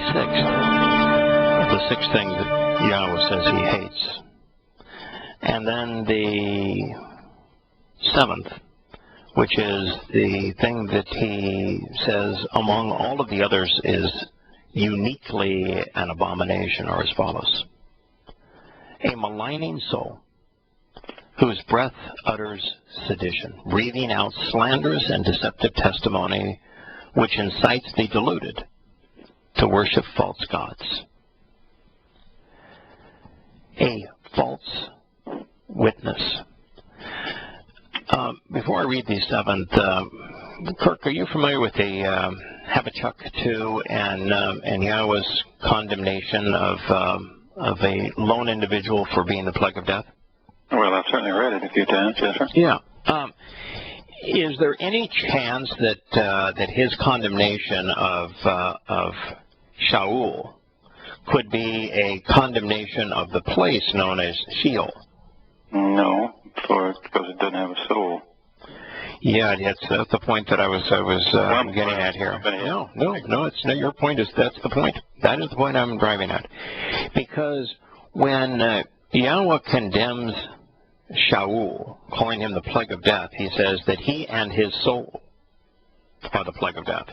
66th, the sixth thing that Yahowah says he hates. And then the seventh, which is the thing that he says among all of the others is uniquely an abomination, are as follows. A maligning soul, whose breath utters sedition, breathing out slanderous and deceptive testimony, which incites the deluded to worship false gods. A false witness. Before I read the seventh, Kirk, are you familiar with the Habakkuk 2 and Yahowah's condemnation of a lone individual for being the plague of death? Well, I've certainly read it a few times, yes, sir. Yeah. Is there any chance that his condemnation of Shaul could be a condemnation of the place known as Sheol? No, because it doesn't have a soul. Yeah, that's the point that I was getting at here. No, it's not your point. That's the point. That is the point I'm driving at. Because when Yahowah condemns Shaul, calling him the plague of death, he says that he and his soul are the plague of death.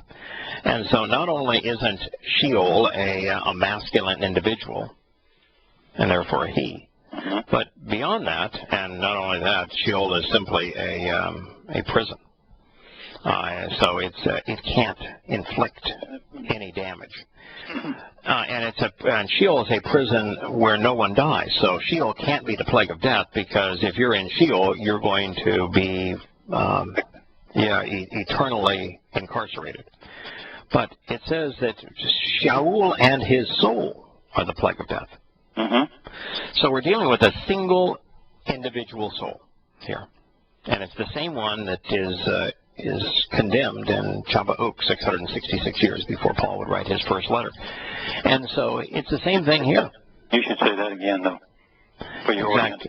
And so not only isn't Sheol a masculine individual, and therefore a he, but beyond that, and not only that, Sheol is simply a prison. So it can't inflict any damage. And Sheol is a prison where no one dies. So Sheol can't be the plague of death, because if you're in Sheol, you're going to be eternally incarcerated. But it says that Shaul and his soul are the plague of death. So we're dealing with a single individual soul here. And it's the same one that is condemned in Chabauk 666 years before Paul would write his first letter. And so it's the same thing here. You should say that again, though, for your audience.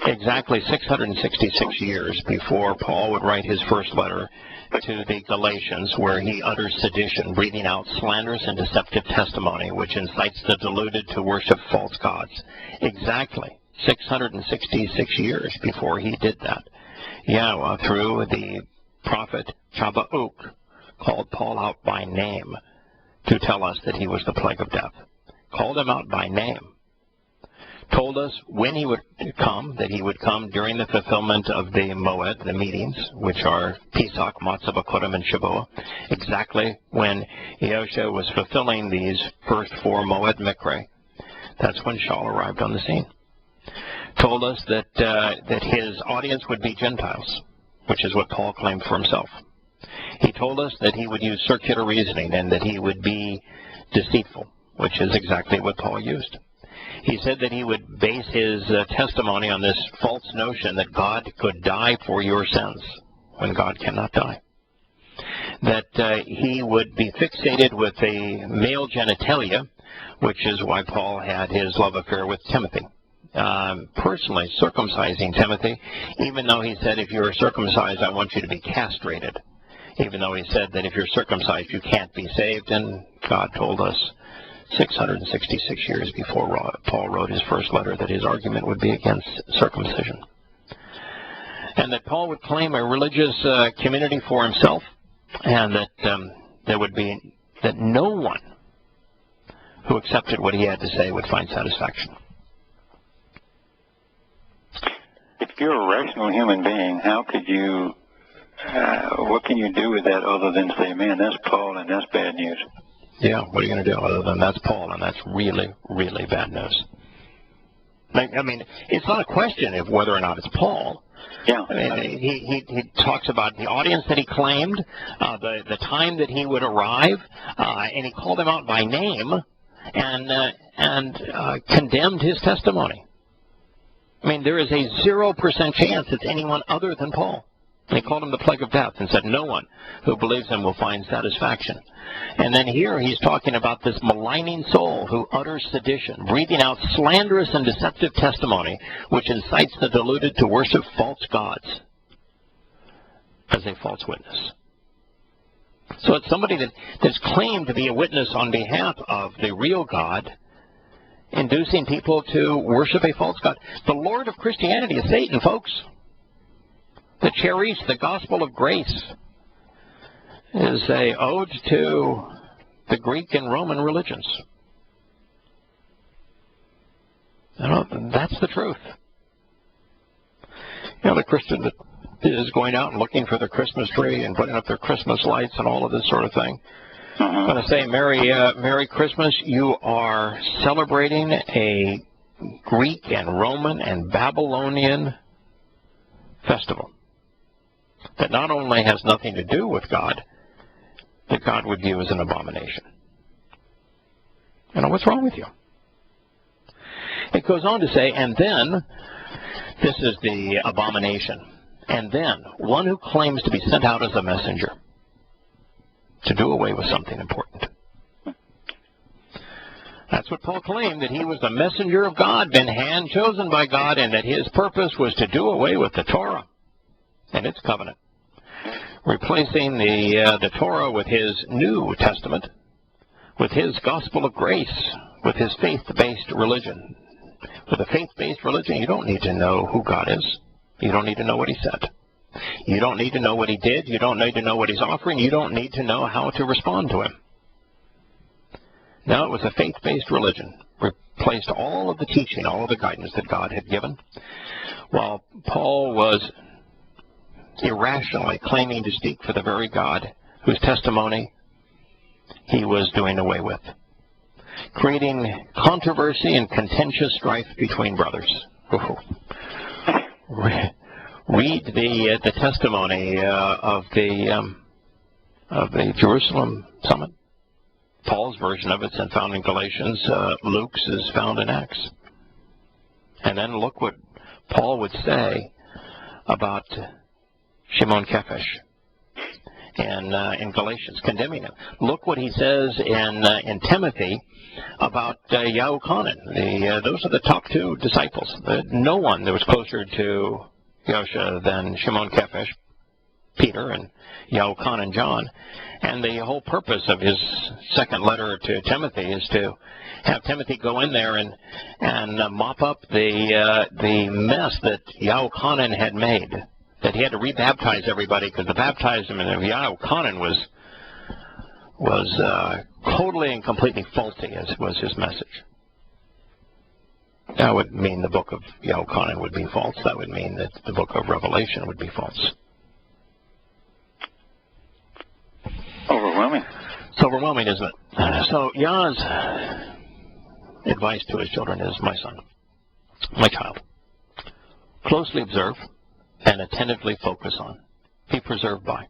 Exactly 666 years before Paul would write his first letter to the Galatians, where he utters sedition, breathing out slanderous and deceptive testimony, which incites the deluded to worship false gods. Exactly 666 years before he did that, Yahowah, through the prophet Chabauk, called Paul out by name to tell us that he was the plague of death. Called him out by name. Told us when he would come, that he would come during the fulfillment of the Moed, the meetings, which are Pesach, Matzah, Bakodim, and Shavuot, exactly when Yahushua was fulfilling these first four Moed Mikre. That's when Shaul arrived on the scene. Told us that his audience would be Gentiles, which is what Paul claimed for himself. He told us that he would use circular reasoning and that he would be deceitful, which is exactly what Paul used. He said that he would base his testimony on this false notion that God could die for your sins when God cannot die. That he would be fixated with a male genitalia, which is why Paul had his love affair with Timothy. Personally circumcising Timothy, even though he said, if you're circumcised, I want you to be castrated. Even though he said that if you're circumcised, you can't be saved. And God told us 666 years before Paul wrote his first letter that his argument would be against circumcision. And that Paul would claim a religious community for himself, and that no one who accepted what he had to say would find satisfaction. If you're a rational human being, how could you, what can you do with that other than say, man, that's Paul and that's bad news? Yeah, what are you going to do other than that's Paul and that's really, really bad news? I mean, it's not a question of whether or not it's Paul. Yeah. I mean, he talks about the audience that he claimed, the time that he would arrive, and he called him out by name and condemned his testimony. I mean, there is a 0% chance it's anyone other than Paul. They called him the plague of death and said no one who believes him will find satisfaction. And then here he's talking about this maligning soul who utters sedition, breathing out slanderous and deceptive testimony, which incites the deluded to worship false gods as a false witness. So it's somebody that's claimed to be a witness on behalf of the real God, inducing people to worship a false God. The Lord of Christianity is Satan, folks. The charis, the gospel of grace, is a ode to the Greek and Roman religions. You know, that's the truth. You know, the Christian that is going out and looking for their Christmas tree and putting up their Christmas lights and all of this sort of thing. I'm going to say Merry Christmas. You are celebrating a Greek and Roman and Babylonian festival that not only has nothing to do with God, that God would view as an abomination. You know, what's wrong with you? It goes on to say, and then, this is the abomination, and then one who claims to be sent out as a messenger to do away with something important. That's what Paul claimed, that he was the messenger of God, been hand-chosen by God, and that his purpose was to do away with the Torah and its covenant, replacing the Torah with his New Testament, with his gospel of grace, with his faith-based religion. With a faith-based religion, you don't need to know who God is. You don't need to know what he said. You don't need to know what he did. You don't need to know what he's offering. You don't need to know how to respond to him. No, it was a faith-based religion. Replaced all of the teaching, all of the guidance that God had given. While Paul was irrationally claiming to speak for the very God whose testimony he was doing away with, creating controversy and contentious strife between brothers. Read the testimony of the Jerusalem summit. Paul's version of it's found in Galatians. Luke's is found in Acts. And then look what Paul would say about Shimon Kephesh in Galatians, condemning him. Look what he says in Timothy about Yahowah. Those are the top two disciples. No one that was closer to Yosha than Shimon Kephesh, Peter, and Yahowah and John. And the whole purpose of his second letter to Timothy is to have Timothy go in there and mop up the mess that Yahowah had made. That he had to rebaptize everybody because the baptism of Yahowah was totally and completely faulty, as was his message. That would mean the book of Yahowah would be false. That would mean that the book of Revelation would be false. Overwhelming. It's overwhelming, isn't it? So Yah's advice to his children is, my son, my child, closely observe and attentively focus on, be preserved by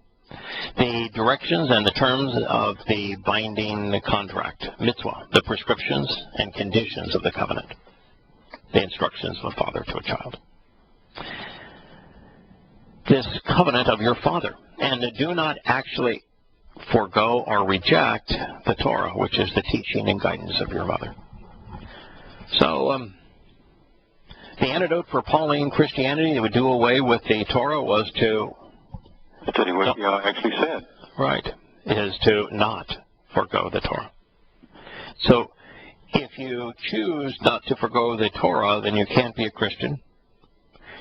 the directions and the terms of the binding contract, mitzvah, the prescriptions and conditions of the covenant, the instructions of a father to a child. This covenant of your father, and do not actually forego or reject the Torah, which is the teaching and guidance of your mother. So, the antidote for Pauline Christianity that would do away with the Torah was to... That's what he actually said. Right. Is to not forego the Torah. So, if you choose not to forego the Torah, then you can't be a Christian.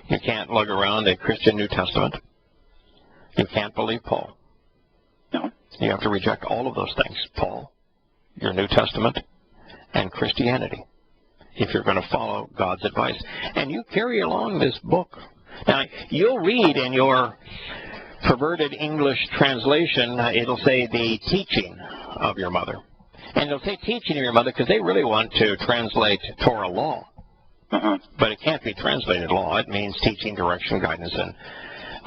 You can't lug around a Christian New Testament. You can't believe Paul. No. You have to reject all of those things. Paul, your New Testament, and Christianity, if you're going to follow God's advice. And you carry along this book. Now, you'll read in your perverted English translation, it'll say the teaching of your mother. And it'll say teaching of your mother because they really want to translate Torah law. But it can't be translated law. It means teaching, direction, guidance,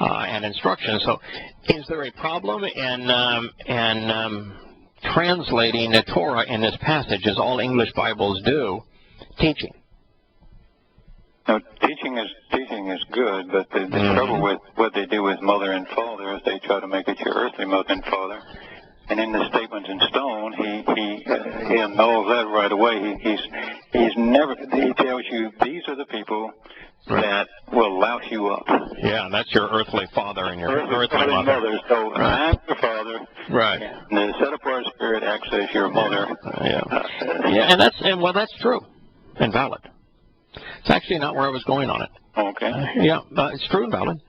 and instruction. So is there a problem in translating the Torah in this passage, as all English Bibles do, teaching? No, teaching is good, but the trouble with what they do with mother and father is they try to make it your earthly mother and father. And in the statements in stone, he annuls that right away. He tells you these are the people that will louse you up. Yeah, and that's your earthly father and your earthly mother. So I'm your father. Right. And the set-apart spirit acts as your mother. Yeah, and that's true and valid. It's actually not where I was going on it. Okay. It's true and valid.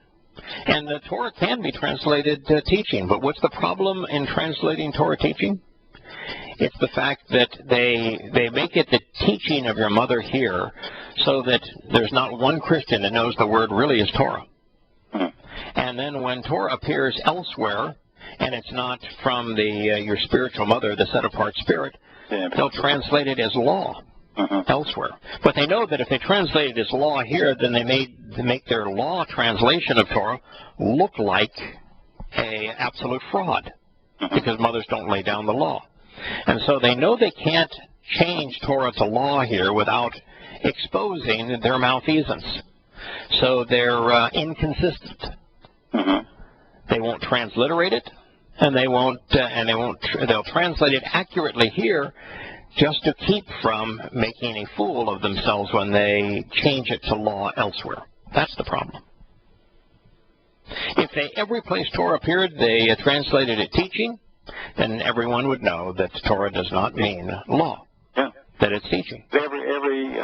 And the Torah can be translated teaching, but what's the problem in translating Torah teaching? It's the fact that they make it the teaching of your mother here so that there's not one Christian that knows the word really is Torah. And then when Torah appears elsewhere, and it's not from your spiritual mother, the set-apart spirit, they'll translate it as law elsewhere. But they know that if they translate it as law here, then they make their law translation of Torah look like a absolute fraud, because mothers don't lay down the law. And so they know they can't change Torah to law here without exposing their malfeasance. So they're inconsistent. They won't transliterate it, and they'll translate it accurately here just to keep from making a fool of themselves when they change it to law elsewhere. That's the problem. If every place Torah appeared, they translated it teaching, then everyone would know that Torah does not mean law, that it's teaching. Every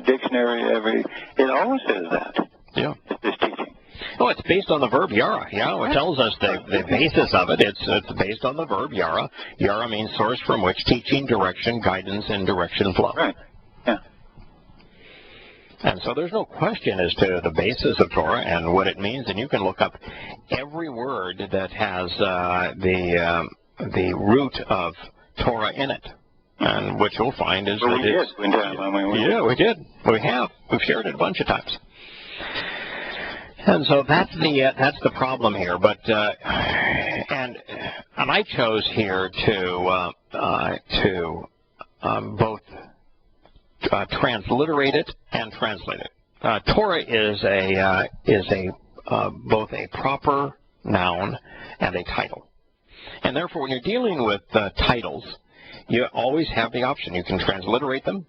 dictionary, it always says that. Yeah. It's teaching. Oh, it's based on the verb yara. It tells us the basis of it. It's based on the verb yara. Yara means source from which teaching, direction, guidance, and direction flow. Right. Yeah. And so there's no question as to the basis of Torah and what it means, and you can look up every word that has the root of Torah in it. And what you'll find is that it's... we did. We have. We've shared it a bunch of times. And so that's the problem here. But and I chose here to both transliterate it and translate it. Torah is both a proper noun and a title, and therefore when you're dealing with titles, you always have the option. You can transliterate them,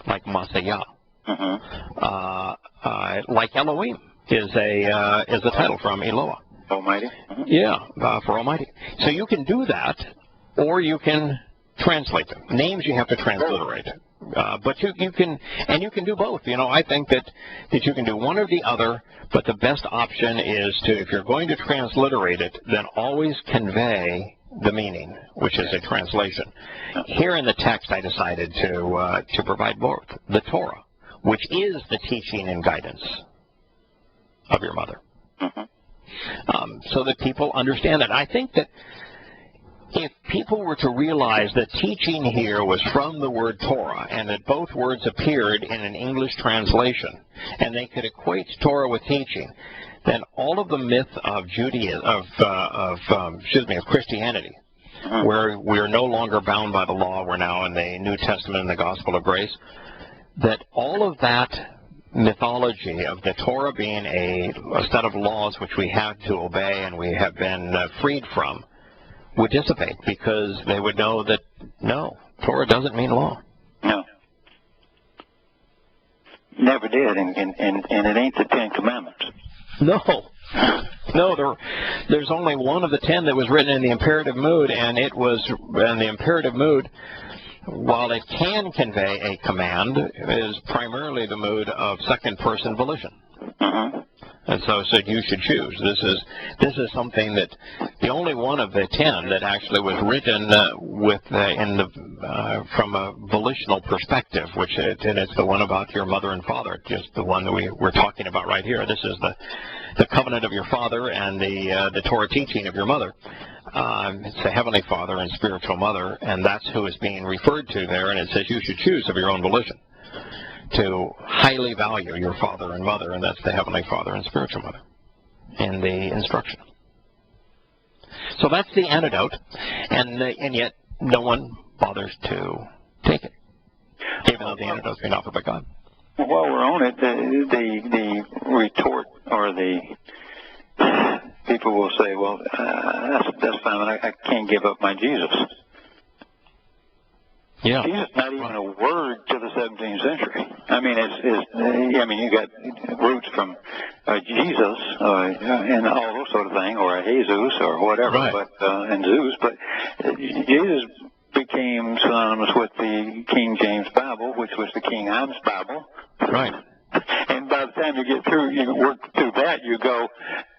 like Masayah, like Elohim is a title from Eloah. Almighty. For Almighty. So you can do that, or you can translate them. Names you have to transliterate. But you can do both. I think that you can do one or the other, but the best option is if you're going to transliterate it, then always convey the meaning, which is a translation. Here in the text, I decided to provide both. The Torah, which is the teaching and guidance of your mother, so that people understand that. I think that if people were to realize that teaching here was from the word Torah, and that both words appeared in an English translation, and they could equate Torah with teaching, then all of the myth of Christianity, where we're no longer bound by the law, we're now in the New Testament and the Gospel of Grace, that all of that mythology of the Torah being a set of laws which we have to obey and we have been freed from would dissipate, because they would know that, no, Torah doesn't mean law. No. Never did, and it ain't the Ten Commandments. No, there's only one of the 10 that was written in the imperative mood, and it was in the imperative mood. While it can convey a command, is primarily the mood of second-person volition. And so it said you should choose. This is something that the only one of the 10 that actually was written from a volitional perspective, and it's the one about your mother and father, just the one that we're talking about right here. This is the covenant of your father and the Torah teaching of your mother. It's the Heavenly Father and spiritual mother, and that's who is being referred to there, and it says you should choose of your own volition to highly value your father and mother, and that's the Heavenly Father and spiritual mother in the instruction. So that's the antidote, and yet no one bothers to take it, even though the antidote's been offered by God. Well, while we're on it, the retort or the people will say, well, that's fine, but I can't give up my Jesus. Yeah. Jesus is not even a word to the 17th century. I mean, you got roots from Jesus and all those sort of things, or a Jesus or whatever, right. but and Zeus. But Jesus became synonymous with the King James Bible, which was the King James Bible. Right. And by the time you get through, you work through that, you go,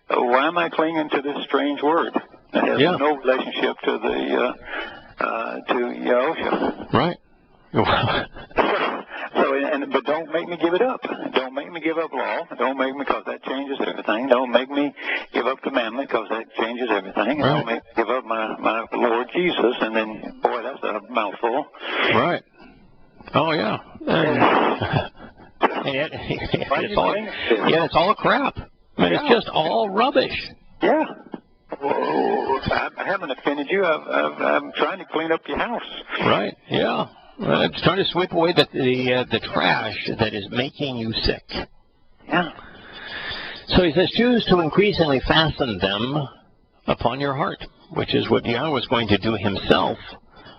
why am I clinging to this strange word? It has no relationship to the to Yahowah. Right. But don't make me give it up. Don't make me give up law. Don't make me, because that changes everything. Don't make me give up commandment, because that changes everything. Right. Don't make me give up my Lord Jesus. And then, boy, that's a mouthful. Right. Oh yeah. It's all crap. I mean, it's just all rubbish. Yeah. Well, I haven't offended you. I'm trying to clean up your house. Right. Yeah. It's trying to sweep away the trash that is making you sick. Yeah. So he says, choose to increasingly fasten them upon your heart, which is what Yahweh is going to do himself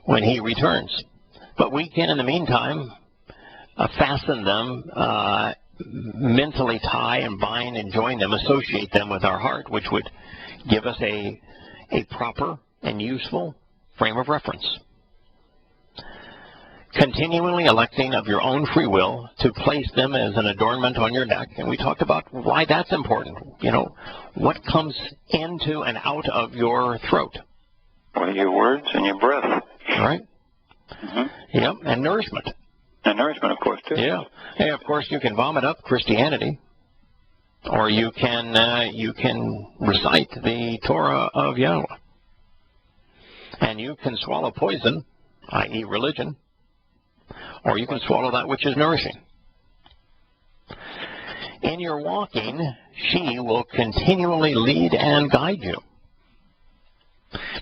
when he returns. But we can, in the meantime, fasten them, mentally tie and bind and join them, associate them with our heart, which would give us a proper and useful frame of reference. Continually electing of your own free will to place them as an adornment on your neck. And we talked about why that's important. You know, what comes into and out of your throat. Well, your words and your breath. Right? Mm-hmm. Yep, and nourishment. And nourishment, of course, too. Yeah. Hey, of course, you can vomit up Christianity, or you can recite the Torah of Yahowah. And you can swallow poison, i.e. religion, or you can swallow that which is nourishing. In your walking, she will continually lead and guide you.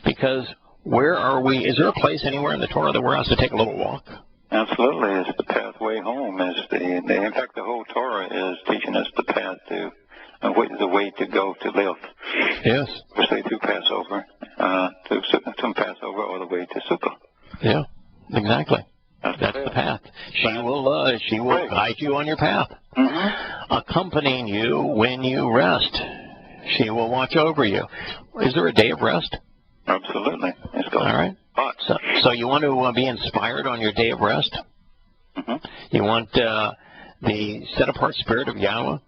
Because where are we? Is there a place anywhere in the Torah that we're asked to take a little walk? Absolutely. It's the pathway home. In fact, the whole Torah is teaching us the path to, the way to go to live. Yes. Especially through Passover, to Passover, or the way to Sukkah. Yeah, exactly. That's the path. She will guide you on your path, accompanying you when you rest. She will watch over you. Is there a day of rest? Absolutely. It's called. All right. So you want to be inspired on your day of rest? You want the set-apart spirit of Yahweh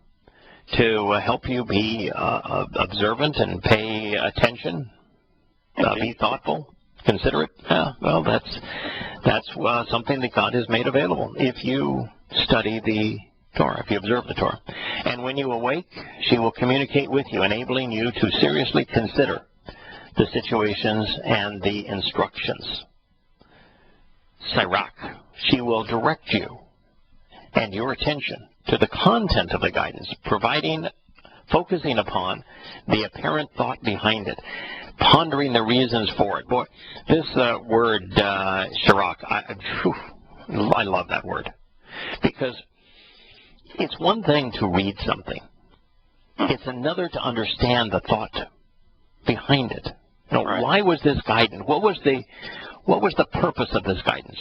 to help you be observant and pay attention, be thoughtful, considerate. Well, that's something that God has made available if you study the Torah, if you observe the Torah. And when you awake, she will communicate with you, enabling you to seriously consider the situations and the instructions. Sirach, she will direct you and your attention to the content of the guidance, focusing upon the apparent thought behind it, pondering the reasons for it. Boy, this word, Sirach, I love that word. Because it's one thing to read something. It's another to understand the thought behind it. You know, why was this guidance? What was the purpose of this guidance?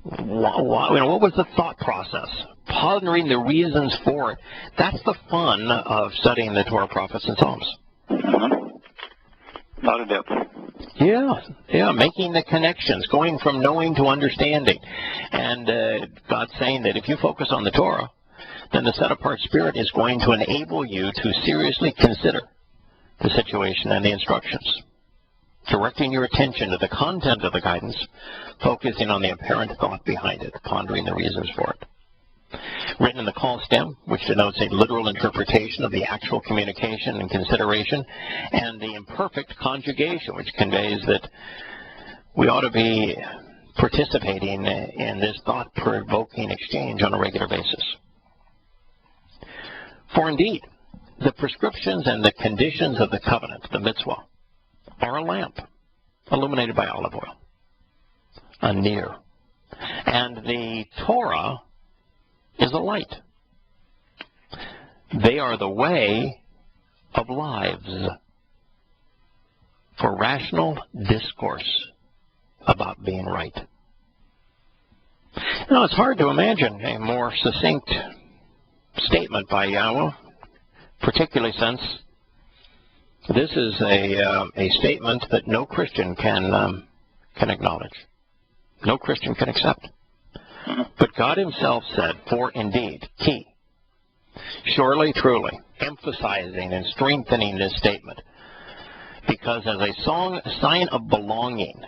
What was the thought process? Pondering the reasons for it. That's the fun of studying the Torah, prophets, and Psalms. A lot of depth. Yeah, making the connections, going from knowing to understanding. And God's saying that if you focus on the Torah, then the set-apart spirit is going to enable you to seriously consider the situation and the instructions, directing your attention to the content of the guidance, focusing on the apparent thought behind it, pondering the reasons for it. Written in the call stem, which denotes a literal interpretation of the actual communication and consideration, and the imperfect conjugation, which conveys that we ought to be participating in this thought-provoking exchange on a regular basis. For indeed, the prescriptions and the conditions of the covenant, the mitzvah, are a lamp illuminated by olive oil, a near. And the Torah is a light. They are the way of lives for rational discourse about being right. Now, it's hard to imagine a more succinct statement by Yahowah, particularly since this is a statement that no Christian can acknowledge. No Christian can accept. But God himself said, for indeed, key, surely, truly, emphasizing and strengthening this statement, because as a sign of belonging,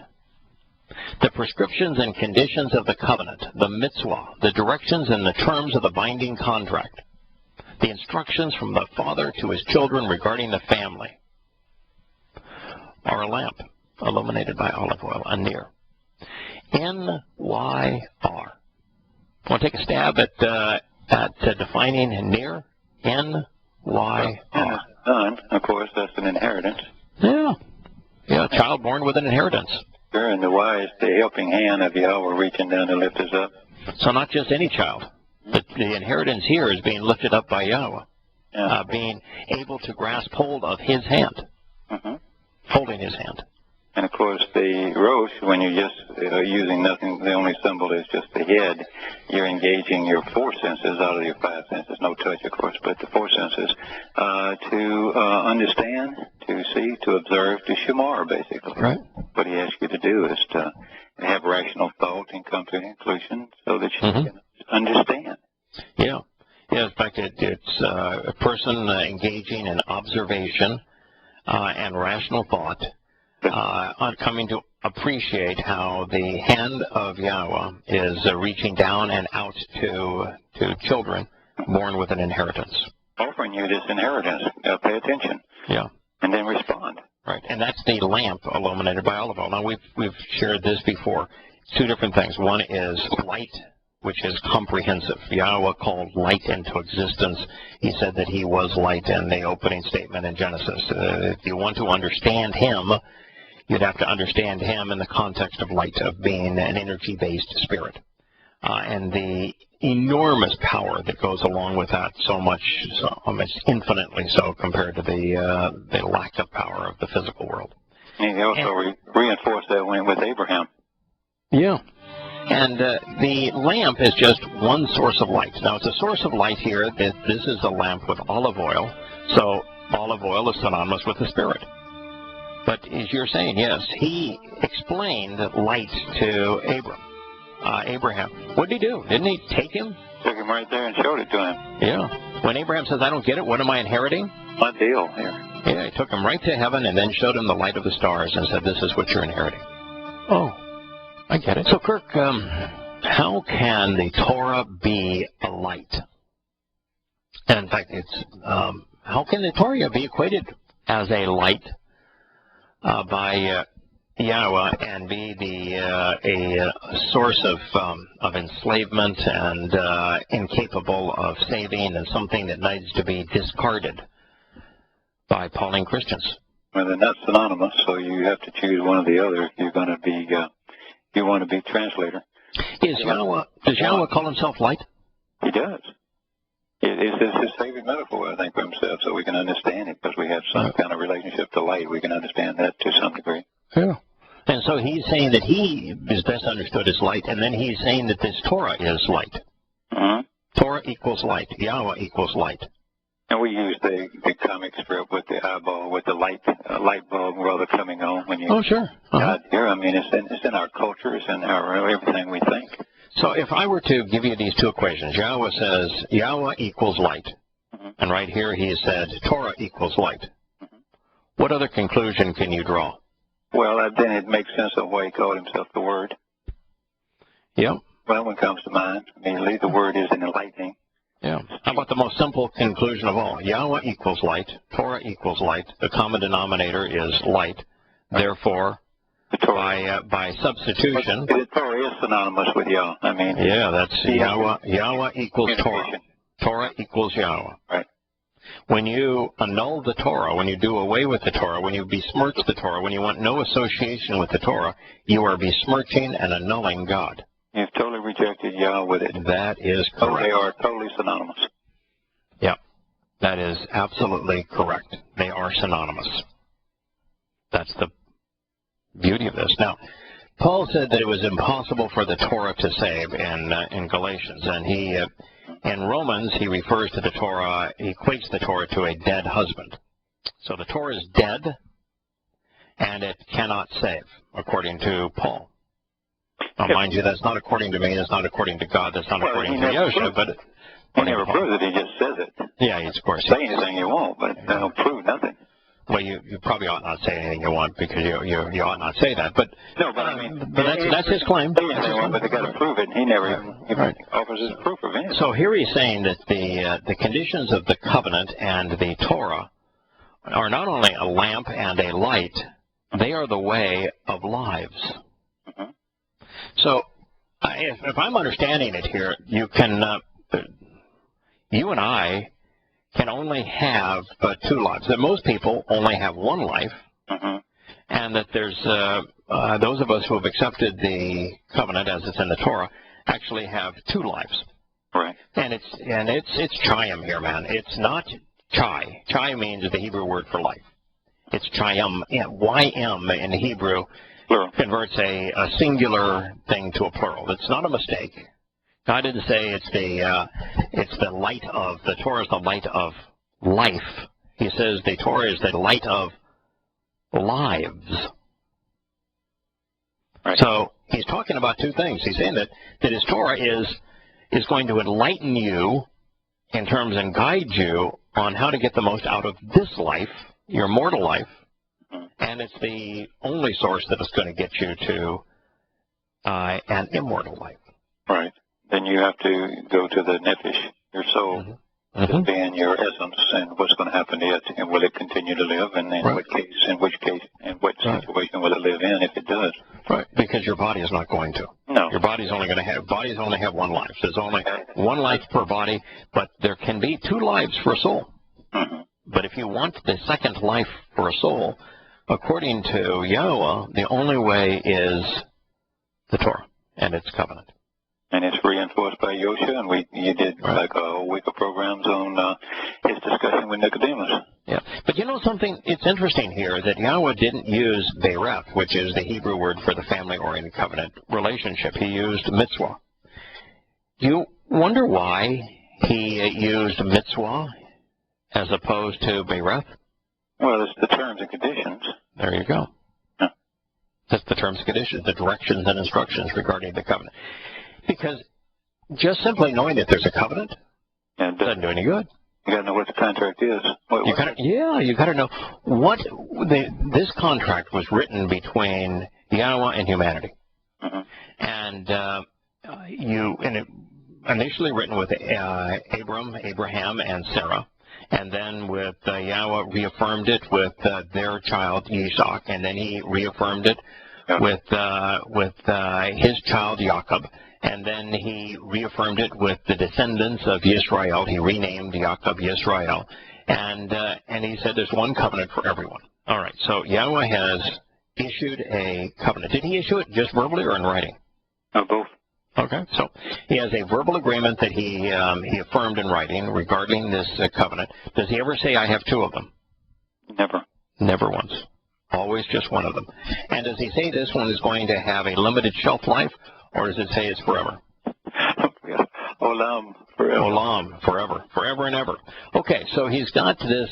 the prescriptions and conditions of the covenant, the mitzvah, the directions and the terms of the binding contract, the instructions from the father to his children regarding the family, are a lamp illuminated by olive oil, a near. N-Y-R. Want to take a stab at defining near? N-Y-R. Son, of course, that's an inheritance. Yeah. Yeah, a child born with an inheritance. Sure, and the Y is the helping hand of Yahweh reaching down to lift us up. So not just any child. The inheritance here is being lifted up by Yahowah, being able to grasp hold of his hand, holding his hand. And, of course, the Rosh, when you're just using nothing, the only symbol is just the head, you're engaging your four senses out of your five senses, no touch, of course, but the four senses, to understand, to see, to observe, to shamar, basically. Right. What he asks you to do is to have rational thought and come to a conclusion so that you can understand. Yeah. Yeah, in fact, it's a person engaging in observation and rational thought, on coming to appreciate how the hand of Yahowah is reaching down and out to children born with an inheritance. Offering you this inheritance. Pay attention. Yeah. And then respond. Right. And that's the lamp illuminated by olive oil. Now, we've shared this before. Two different things. One is light, which is comprehensive. Yahowah called light into existence. He said that he was light in the opening statement in Genesis. If you want to understand him, you'd have to understand him in the context of light, of being an energy-based spirit. And the enormous power that goes along with that, so much, infinitely so compared to the lack of power of the physical world. And he also reinforced that with Abraham. Yeah. And the lamp is just one source of light. Now, it's a source of light here. This is a lamp with olive oil. So olive oil is synonymous with the Spirit. But as you're saying, yes, he explained light to Abraham. What did he do? Didn't he take him? Took him right there and showed it to him. Yeah. When Abraham says, I don't get it, what am I inheriting? My deal here. Yeah, he took him right to heaven and then showed him the light of the stars and said, this is what you're inheriting. Oh, I get it. So, Kirk, how can the Torah be a light? And in fact, it's how can the Torah be equated as a light by Yahowah and be a source of enslavement and incapable of saving and something that needs to be discarded by Pauline Christians? Well, they're not synonymous, so you have to choose one or the other if you're going to be you want to be translator. Does Yahowah call himself light? He does. It's his favorite metaphor, I think, for himself, so we can understand it, because we have some kind of relationship to light. We can understand that to some degree. Yeah. And so he's saying that he is best understood as light, and then he's saying that this Torah is light. Torah equals light. Yahowah equals light. And we use the comic strip with the eyeball, with the light bulb rather coming on when you. Oh, sure. God here, I mean, it's in our culture, it's in our everything we think. So if I were to give you these two equations, Yahowah says Yahowah equals light, and right here he said Torah equals light. What other conclusion can you draw? Well, then it makes sense of why he called himself the Word. Yeah. Well, one comes to mind. Immediately, the Word is enlightening. Yeah. How about the most simple conclusion of all? Yahowah equals light. Torah equals light. The common denominator is light. Therefore, by substitution. The Torah is synonymous with Yah. Yeah, that's Yahowah. Yahowah equals Torah. Torah equals Yahowah. Right. When you annul the Torah, when you do away with the Torah, when you besmirch the Torah, when you want no association with the Torah, you are besmirching and annulling God. You've totally rejected Yah with it. That is correct. They are totally synonymous. Yeah. That is absolutely correct. They are synonymous. That's the beauty of this. Now, Paul said that it was impossible for the Torah to save in Galatians, and in Romans he refers to the Torah, he equates the Torah to a dead husband. So the Torah is dead, and it cannot save, according to Paul. Now, mind you, that's not according to me, that's not according to God, that's not according to Yahowah, but he never proves it, he just says it. Yeah, of course. Say anything you want, but that'll prove nothing. Well, you probably ought not say anything you want, because you ought not say that. But no, but I mean, but that's his claim. Say anything you want, but they got to prove it, and he never offers his proof of anything. So here he's saying that the conditions of the covenant and the Torah are not only a lamp and a light, they are the way of lives. Mm-hmm. So if I'm understanding it here, you and I can only have two lives. That most people only have one life, mm-hmm. and that there's those of us who have accepted the covenant as it's in the Torah actually have two lives. Right. And it's chayim here, man. It's not chai. Chai means the Hebrew word for life. It's chayim. Y-M in Hebrew plural. Converts a singular thing to a plural. It's not a mistake. God didn't say it's the light of, the Torah is the light of life. He says the Torah is the light of lives. Right. So he's talking about two things. He's saying that his Torah is going to enlighten you in terms and guide you on how to get the most out of this life, your mortal life, and it's the only source that is going to get you to an immortal life. Right. Then you have to go to the nefesh, your soul, Mm-hmm. being your essence, and what's going to happen to it, and will it continue to live, and in what case, in which case, and what situation will it live in if it does? Right, because your body is not going to. No. Your bodies only have one life. There's only one life per body, but there can be two lives for a soul. Mm-hmm. But if you want the second life for a soul, according to Yahowah, the only way is the Torah and its covenant. And it's reinforced by Yosha, and you did like a whole week of programs on his discussion with Nicodemus. Yeah, but you know something? It's interesting here that Yahowah didn't use Bereth, which is the Hebrew word for the family-oriented covenant relationship. He used mitzvah. Do you wonder why he used mitzvah as opposed to Bereth? Well, it's the terms and conditions. There you go. Yeah. That's the terms and conditions, the directions and instructions regarding the covenant. Because just simply knowing that there's a covenant doesn't do any good. You got to know what the contract is. You got to know what this contract was written between Yahowah and humanity, and initially written with Abraham, and Sarah, and then with Yahowah reaffirmed it with their child Yitzhak, and then he reaffirmed it with his child Jacob. And then he reaffirmed it with the descendants of Yisrael. He renamed Jacob Yisrael. And he said there's one covenant for everyone. All right, so Yahowah has issued a covenant. Did he issue it just verbally or in writing? Both. Okay, so he has a verbal agreement that he affirmed in writing regarding this covenant. Does he ever say, I have two of them? Never. Never once. Always just one of them. And does he say this one is going to have a limited shelf life? Or does it say it's forever? Olam, forever. Olam, forever. Forever and ever. Okay, so he's got this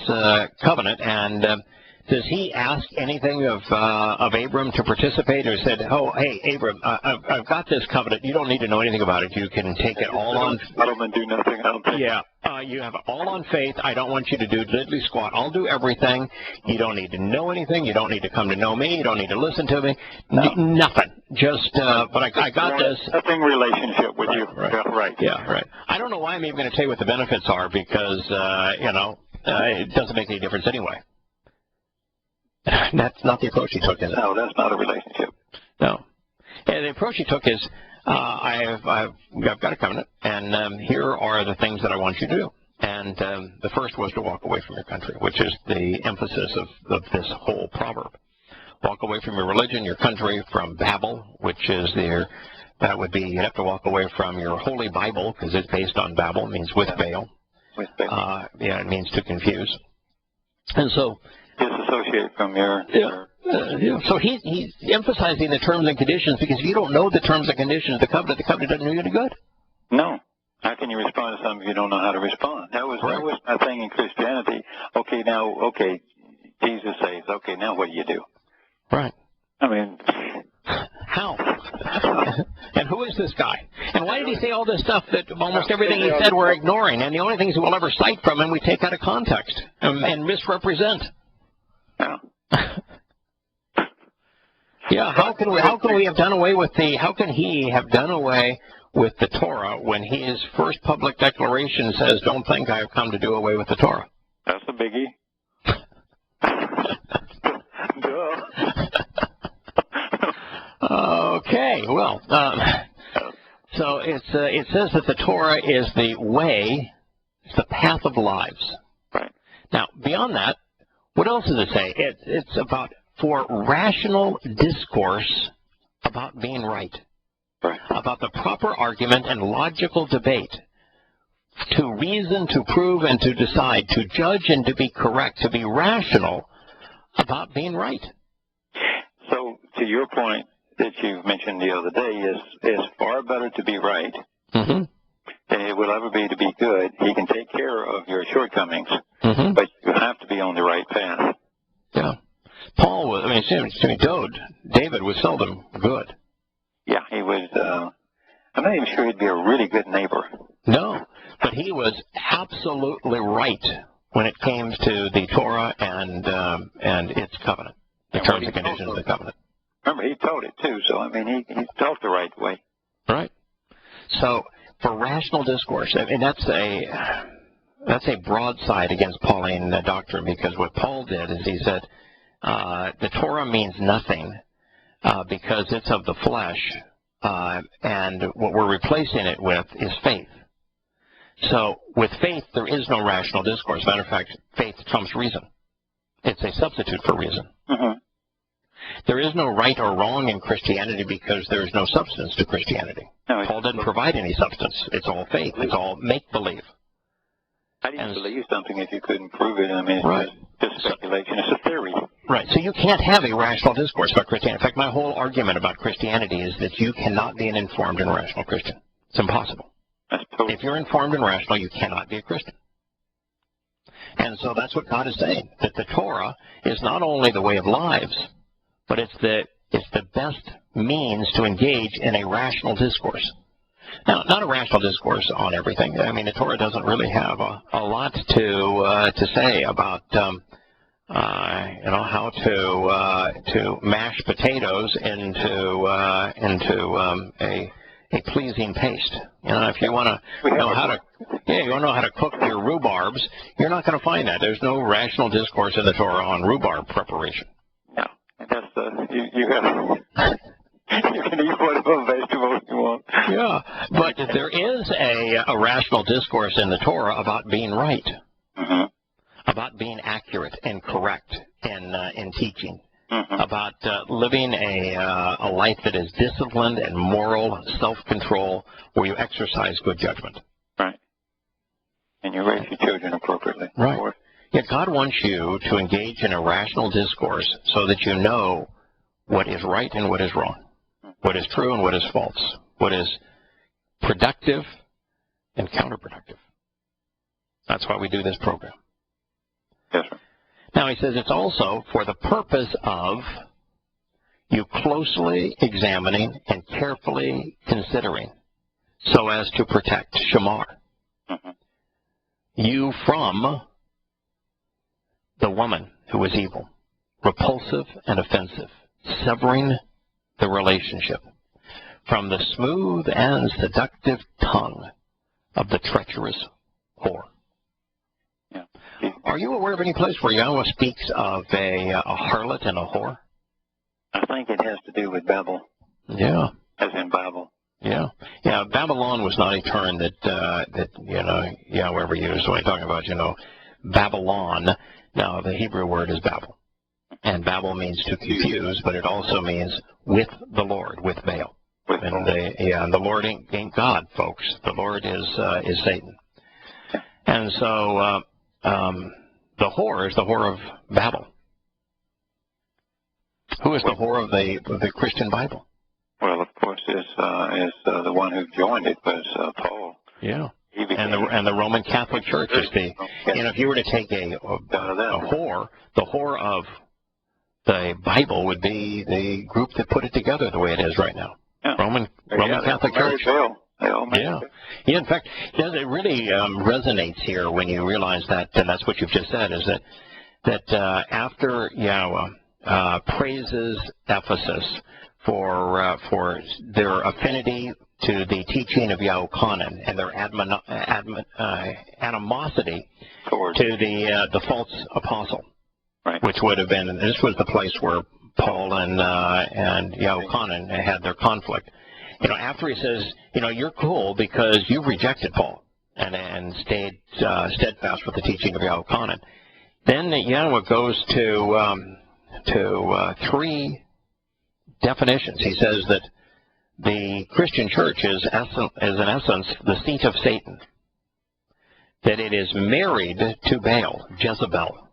covenant, and does he ask anything of Abram to participate, or said, oh, hey, Abram, I've got this covenant. You don't need to know anything about it. You can take it all on. Settlement, do nothing. I don't think. Yeah, you have it all on faith. I don't want you to do diddly squat. I'll do everything. You don't need to know anything. You don't need to come to know me. You don't need to listen to me. Nothing. Just, but I got this. Nothing relationship with you. Right. Yeah, right. I don't know why I'm even going to tell you what the benefits are, because, it doesn't make any difference anyway. That's not the approach he took, is it? No, that's not a relationship. No. And the approach he took is, I've got a covenant, and here are the things that I want you to do. And the first was to walk away from your country, which is the emphasis of this whole proverb. Walk away from your religion, your country, from Babel, which is that would be, you'd have to walk away from your holy Bible, because it's based on Babel, means with Baal. It means to confuse. And so, disassociate from your. So he's emphasizing the terms and conditions, because if you don't know the terms and conditions of the covenant doesn't do you any good. No. How can you respond to something if you don't know how to respond? That was my thing in Christianity. Okay, Jesus saves. Okay, now what do you do? Right. I mean, how? And who is this guy? And why did he say all this stuff that almost everything he said we're ignoring? And the only things we'll ever cite from him we take out of context and misrepresent. Yeah. Yeah. How can he have done away with the Torah when his first public declaration says, "Don't think I have come to do away with the Torah"? That's a biggie. Okay, well, so it says that the Torah is the way, it's the path of lives. Right. Now, beyond that, what else does it say? It's about for rational discourse about being right, about the proper argument and logical debate, to reason, to prove, and to decide, to judge and to be correct, to be rational about being right. So, to your point that you mentioned the other day, is far better to be right than it will ever be to be good. He can take care of your shortcomings, but you have to be on the right path. Yeah. Paul was, David was seldom good. Yeah, he was, I'm not even sure he'd be a really good neighbor. No, but he was absolutely right when it came to the Torah and its covenant, the terms and conditions of the covenant. Remember, he taught it too, so, he taught the right way. Right. So, for rational discourse, that's a broadside against Pauline doctrine, because what Paul did is he said, the Torah means nothing because it's of the flesh, and what we're replacing it with is faith. So, with faith, there is no rational discourse. Matter of fact, faith trumps reason. It's a substitute for reason. There is no right or wrong in Christianity because there is no substance to Christianity. No, Paul didn't provide any substance. It's all faith. It's all make-believe. How do you believe something if you couldn't prove it? It's just speculation. It's a theory. Right. So you can't have a rational discourse about Christianity. In fact, my whole argument about Christianity is that you cannot be an informed and rational Christian. It's impossible. If you're informed and rational, you cannot be a Christian. And so that's what God is saying, that the Torah is not only the way of lives, but it's the best means to engage in a rational discourse. Now, not a rational discourse on everything. The Torah doesn't really have a lot to say about how to mash potatoes into a pleasing paste. If you want to know how to cook your rhubarbs, you're not going to find that. There's no rational discourse in the Torah on rhubarb preparation. No, that's you can eat whatever vegetables you want. Yeah, but there is a rational discourse in the Torah about being right, about being accurate and correct in teaching, about living a life that is disciplined and moral, self-control, where you exercise good judgment. Right. And you raise your children appropriately. Right. Yet God wants you to engage in a rational discourse so that you know what is right and what is wrong, what is true and what is false, what is productive and counterproductive. That's why we do this program. Yes, sir. Now, he says it's also for the purpose of you closely examining and carefully considering so as to protect Shamar, you from the woman who is evil, repulsive and offensive, severing the relationship, from the smooth and seductive tongue of the treacherous whore. Yeah. Are you aware of any place where Yahowah speaks of a harlot and a whore? I think it has to do with Babel. Yeah. As in Bible. Yeah. Yeah, Babylon was not a term that Yahowah ever used when talking about, Babylon. Now, the Hebrew word is Babel. And Babel means to confuse, but it also means with the Lord, with Baal. And the Lord ain't God, folks. The Lord is Satan. And so the whore is the whore of Babel. Who is the whore of the Christian Bible? Well, of course, is the one who joined it was Paul. Yeah. And the Roman Catholic Church is if you were to take a whore, the whore of the Bible would be the group that put it together the way it is right now. Yeah. Roman Catholic Church. Yeah. In fact, it really resonates here when you realize that, and that's what you've just said, is that after Yahowah praises Ephesus for their affinity to the teaching of Yahuwah and their animosity to the false apostle, right. Which would have been, this was the place where Paul and Yahuwah had their conflict. After he says, you're cool because you rejected Paul and stayed steadfast with the teaching of Yahuwah. Then Yahowah goes to three definitions. He says that the Christian church is in essence the seat of Satan, that it is married to Baal, Jezebel,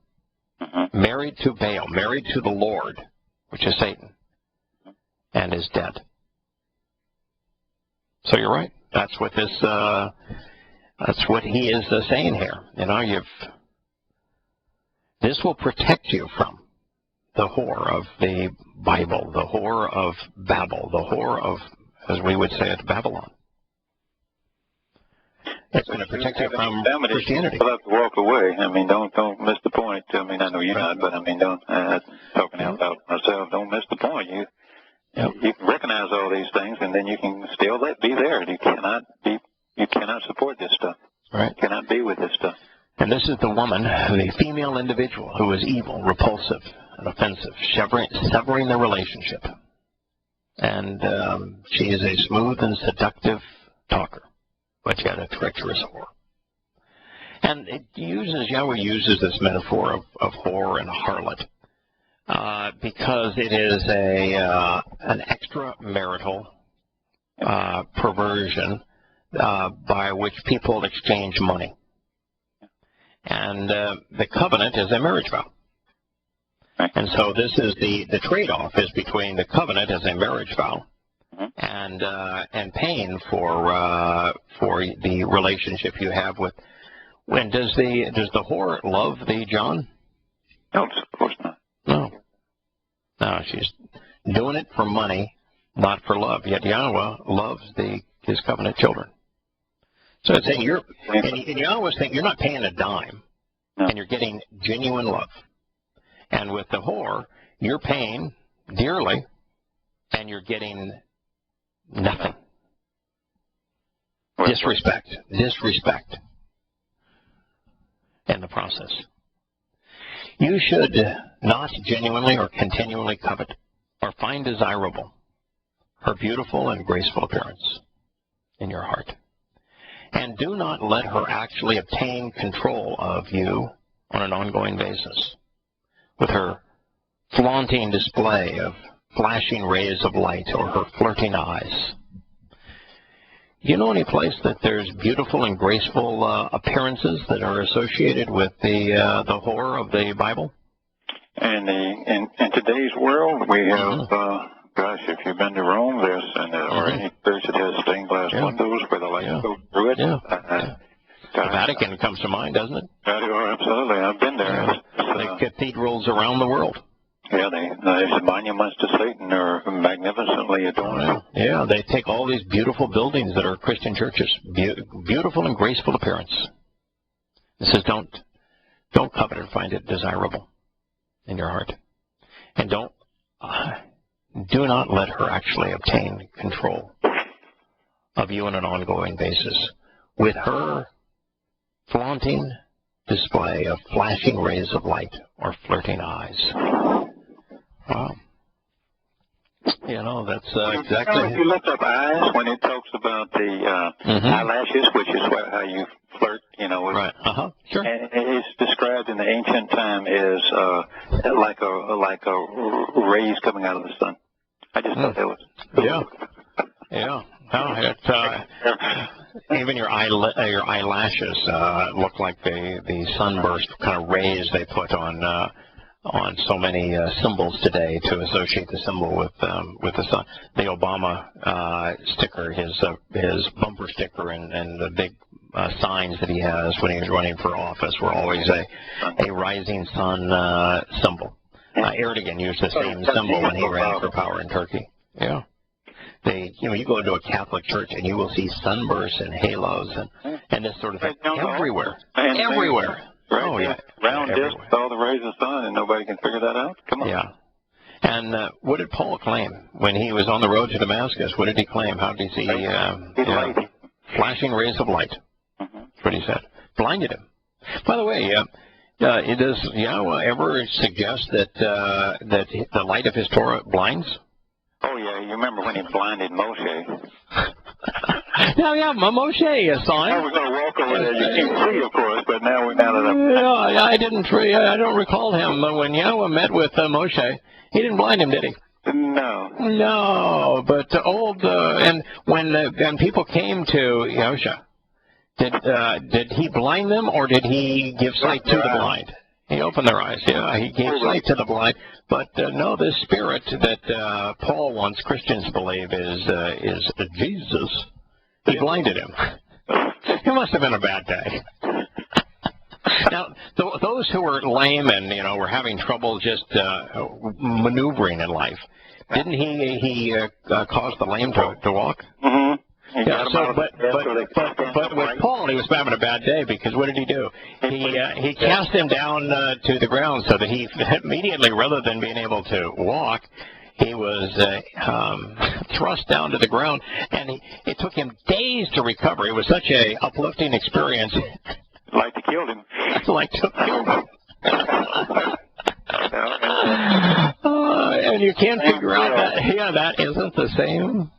married to Baal, married to the Lord, which is Satan, and is dead. So you're right. That's what that's what he is saying here. This will protect you from the whore of the Bible, the whore of Babel, the whore of, as we would say it, Babylon. It's going to protect you from Christianity. You'll have to walk away. Don't miss the point. I know you're not, but don't. Talking about myself, don't miss the point. You can recognize all these things, and then you can still be there. You cannot support this stuff. Right. You cannot be with this stuff. And this is the woman, the female individual, who is evil, repulsive, and offensive, severing the relationship. And she is a smooth and seductive talker, but yet a treacherous whore. And Yahowah uses this metaphor of whore and harlot because it is an extramarital perversion by which people exchange money. And the covenant is a marriage vow. And so this is the trade-off is between the covenant as a marriage vow and paying for the relationship you have with. When does the whore love the John? No, of course not. No, she's doing it for money, not for love. Yet Yahowah loves his covenant children. So it's saying you always think you're not paying a dime, and you're getting genuine love. And with the whore, you're paying dearly, and you're getting nothing. Disrespect in the process. You should not genuinely or continually covet or find desirable her beautiful and graceful appearance in your heart. And do not let her actually obtain control of you on an ongoing basis with her flaunting display of flashing rays of light or her flirting eyes. Do you know any place that there's beautiful and graceful appearances that are associated with the whore of the Bible? And in today's world, we have gosh, if you've been to Rome, or any church that has stained glass windows where the light goes through it. The Vatican comes to mind, doesn't it? Absolutely. I've been there. The cathedrals around the world. Yeah, the monuments to Satan are magnificently adorned. Yeah, they take all these beautiful buildings that are Christian churches, beautiful and graceful appearance. It says don't covet or find it desirable in your heart. And do not let her actually obtain control of you on an ongoing basis with her flaunting display of flashing rays of light or flirting eyes. Wow. That's exactly. If you look up eyes, when it talks about the eyelashes, which is how you flirt, Right. Sure. And it's described in the ancient time as like a rays coming out of the sun. I just thought that was. Yeah. Yeah. No, even your eyelashes look like the sunburst kind of rays they put on so many symbols today to associate the symbol with the sun. The Obama sticker, his bumper sticker, and the big signs that he has when he was running for office were always a rising sun symbol. Erdogan used the same symbol when he ran for power in Turkey. Yeah. You go into a Catholic church and you will see sunbursts and halos and this sort of thing everywhere. Everywhere. Right. Oh, yeah. Round disc with all the rays of the sun, and nobody can figure that out? Come on. Yeah. And what did Paul claim when he was on the road to Damascus? What did he claim? How did he see flashing rays of light? That's what he said. Blinded him. By the way, does Yahowah ever suggest that the light of his Torah blinds? Oh, yeah. You remember when he blinded Moshe? Now, yeah, Moshe saw him. Now we're going to walk over there. You can't see, of course, but now that I don't recall him. When Yahowah met with Moshe, he didn't blind him, did he? No. No, but and when people came to Yahusha, did he blind them or did he give sight to the blind? He opened their eyes. Yeah, he gave sight to the blind. But no, this spirit that Paul wants Christians to believe is Jesus. He blinded him. It must have been a bad day. Now, those who were lame and were having trouble just maneuvering in life, didn't he cause the lame to walk? Mm-hmm. Yeah, but with Paul, he was having a bad day because what did he do? He cast him down to the ground so that he immediately, rather than being able to walk, he was thrust down to the ground, and it took him days to recover. It was such a uplifting experience. Like to kill him. Like to kill him. And you can't figure out that isn't the same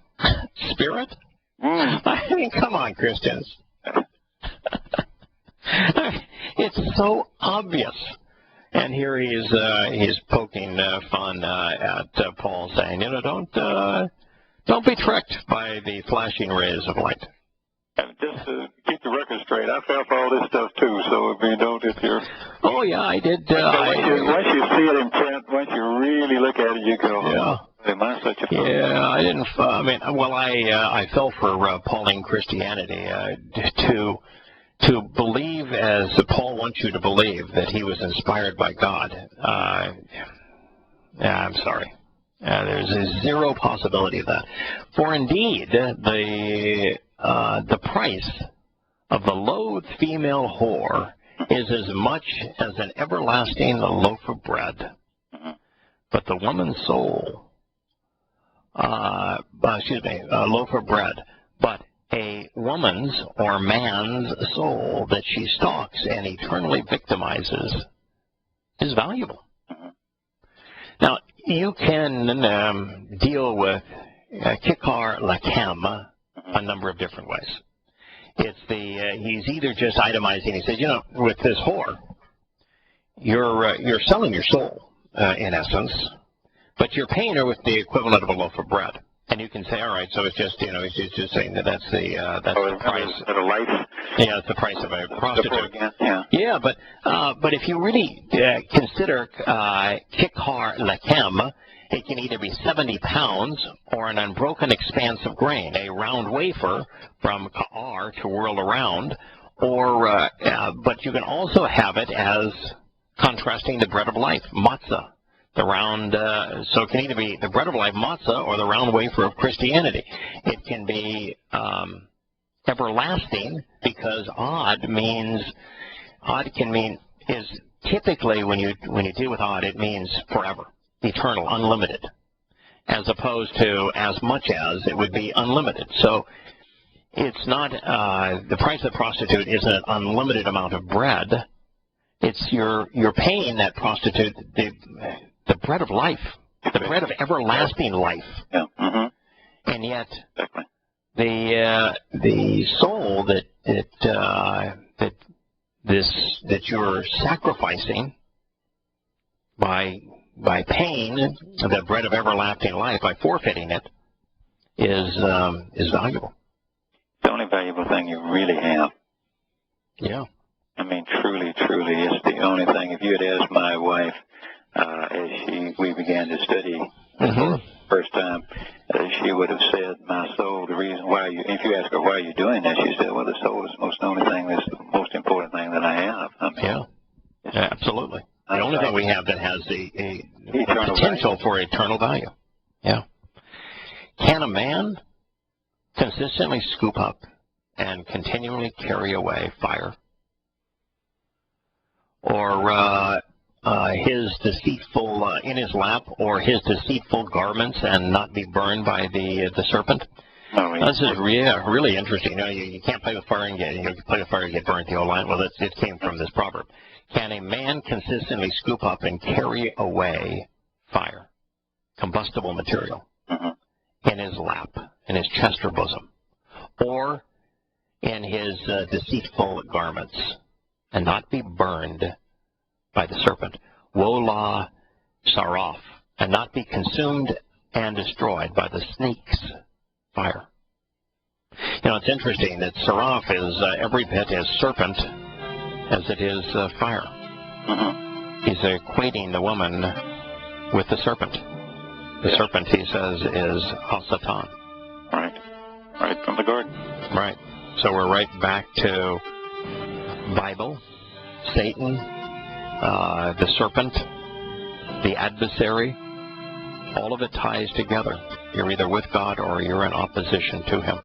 spirit. I mean, come on, Christians. It's so obvious. And here he's poking fun at Paul, saying, don't be tricked by the flashing rays of light. Just to keep the record straight, I fell for all this stuff too. So if you're. Oh yeah, I did. Once you see it in print, once you really look at it, you go. Yeah. Am I such a fool? Yeah, I didn't. I fell for Pauline Christianity to believe as Paul wants you to believe that he was inspired by God. I'm sorry. There's a zero possibility of that. For indeed, the price of the loathed female whore is as much as an everlasting loaf of bread. But the woman's soul, a loaf of bread, but a woman's or man's soul that she stalks and eternally victimizes is valuable. Now, you can deal with kikar lakem a number of different ways. It's he's either just itemizing. He says, with this whore, you're selling your soul in essence, but you're paying her with the equivalent of a loaf of bread. And you can say, all right, so it's just he's just saying that's the price of a life. Yeah, it's the price of a prostitute. Yeah, but if you really consider kikar lakem, it can either be 70 pounds or an unbroken expanse of grain, a round wafer from ka'ar to whirl around, or but you can also have it as contrasting the bread of life, matzah. The round, so it can either be the bread of life, matzah, or the round wafer of Christianity. It can be everlasting because is typically when you deal with odd, it means forever, eternal, unlimited, as opposed to as much as it would be unlimited. So it's not the price of the prostitute isn't an unlimited amount of bread. It's you're paying that prostitute the bread of life, the bread of everlasting life. Yeah. Mm-hmm. And yet, the soul that you're sacrificing by paying the bread of everlasting life, by forfeiting it, is valuable. It's only valuable valuable thing you really have. Yeah. I mean, truly, truly, it's the only thing. If you had asked my wife as we began to study for the first time, she would have said, my soul, the reason why if you ask her, why are you doing that, she said, well, the soul is the only thing, that's the most important thing that I have. I mean, yeah, absolutely. The only thing we have that has the potential for eternal value. Yeah. Can a man consistently scoop up and continually carry away fire? Or his deceitful in his lap, or his deceitful garments, and not be burned by the serpent? This is really interesting. You know, you can't play with fire and get burnt. The old line. Well, it came from this proverb. Can a man consistently scoop up and carry away fire, combustible material, in his lap, in his chest or bosom, or in his deceitful garments, and not be burned by the serpent? Wola saraf, and not be consumed and destroyed by the snake's fire. You know, it's interesting that saraf is every bit as serpent as it is fire. He's equating the woman with the serpent. The serpent, he says, is Satan. Right from the garden. Right. So we're right back to Bible, Satan, the serpent, the adversary. All of it ties together. You're either with God or you're in opposition to him.